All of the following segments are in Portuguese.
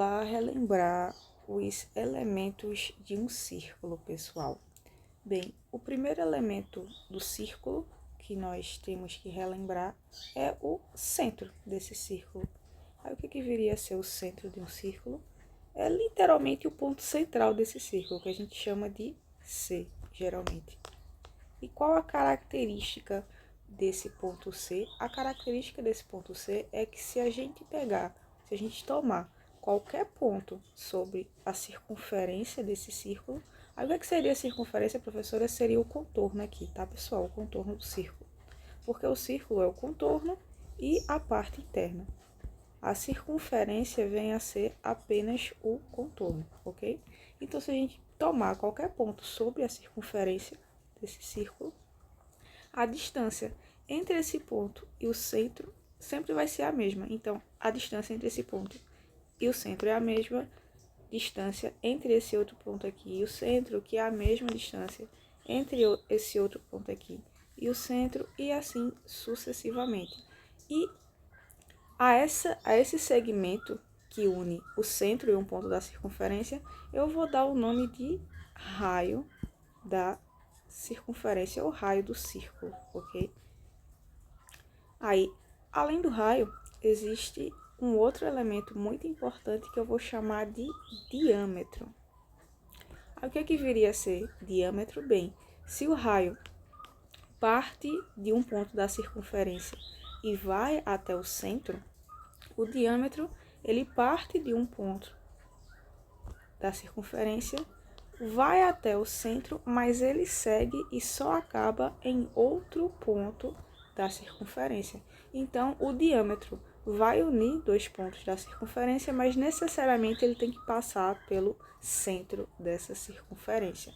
Para relembrar os elementos de um círculo, pessoal. Bem, o primeiro elemento do círculo que nós temos que relembrar é o centro desse círculo. Aí o que viria a ser o centro de um círculo? É literalmente o ponto central desse círculo, que a gente chama de C, geralmente. E qual a característica desse ponto C? A característica desse ponto C é que se a gente tomar qualquer ponto sobre a circunferência desse círculo, aí o que seria a circunferência, professora? Seria o contorno aqui, tá, pessoal? O contorno do círculo. Porque o círculo é o contorno e a parte interna. A circunferência vem a ser apenas o contorno, ok? Então, se a gente tomar qualquer ponto sobre a circunferência desse círculo, a distância entre esse ponto e o centro sempre vai ser a mesma. Então, a distância entre esse ponto e o centro é a mesma distância entre esse outro ponto aqui e o centro, que é a mesma distância entre esse outro ponto aqui e o centro, e assim sucessivamente. E a esse segmento que une o centro e um ponto da circunferência, eu vou dar o nome de raio da circunferência ou raio do círculo, ok? Aí, além do raio, existe um outro elemento muito importante que eu vou chamar de diâmetro. Aí, o que viria a ser diâmetro? Bem, se o raio parte de um ponto da circunferência e vai até o centro, o diâmetro ele parte de um ponto da circunferência, vai até o centro, mas ele segue e só acaba em outro ponto da circunferência. Então, o diâmetro vai unir dois pontos da circunferência, mas necessariamente ele tem que passar pelo centro dessa circunferência.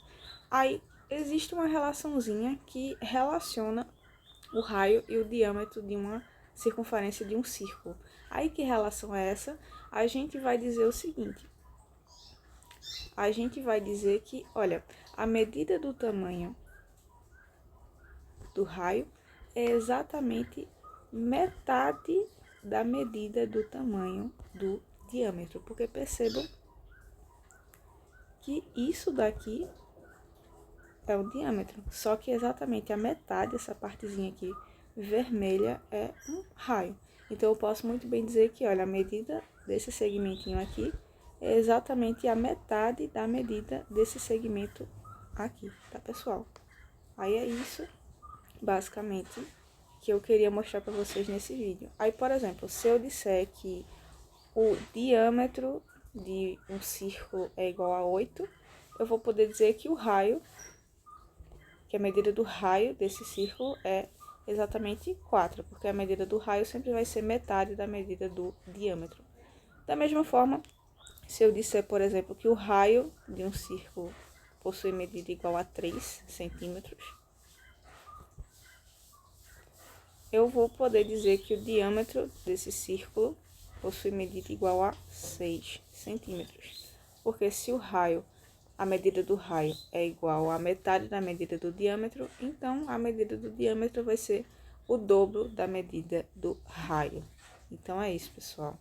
Aí, existe uma relaçãozinha que relaciona o raio e o diâmetro de uma circunferência de um círculo. Aí, que relação é essa? A gente vai dizer o seguinte: a gente vai dizer que, olha, a medida do tamanho do raio é exatamente metade da medida do tamanho do diâmetro, porque percebam que isso daqui é o diâmetro, só que exatamente a metade, essa partezinha aqui vermelha, é um raio. Então, eu posso muito bem dizer que, olha, a medida desse segmentinho aqui é exatamente a metade da medida desse segmento aqui, tá, pessoal? Aí é isso, basicamente, que eu queria mostrar para vocês nesse vídeo. Aí, por exemplo, se eu disser que o diâmetro de um círculo é igual a 8, eu vou poder dizer que o raio, que a medida do raio desse círculo é exatamente 4, porque a medida do raio sempre vai ser metade da medida do diâmetro. Da mesma forma, se eu disser, por exemplo, que o raio de um círculo possui medida igual a 3 centímetros, eu vou poder dizer que o diâmetro desse círculo possui medida igual a 6 centímetros. Porque se o raio, a medida do raio é igual a metade da medida do diâmetro, então a medida do diâmetro vai ser o dobro da medida do raio. Então é isso, pessoal.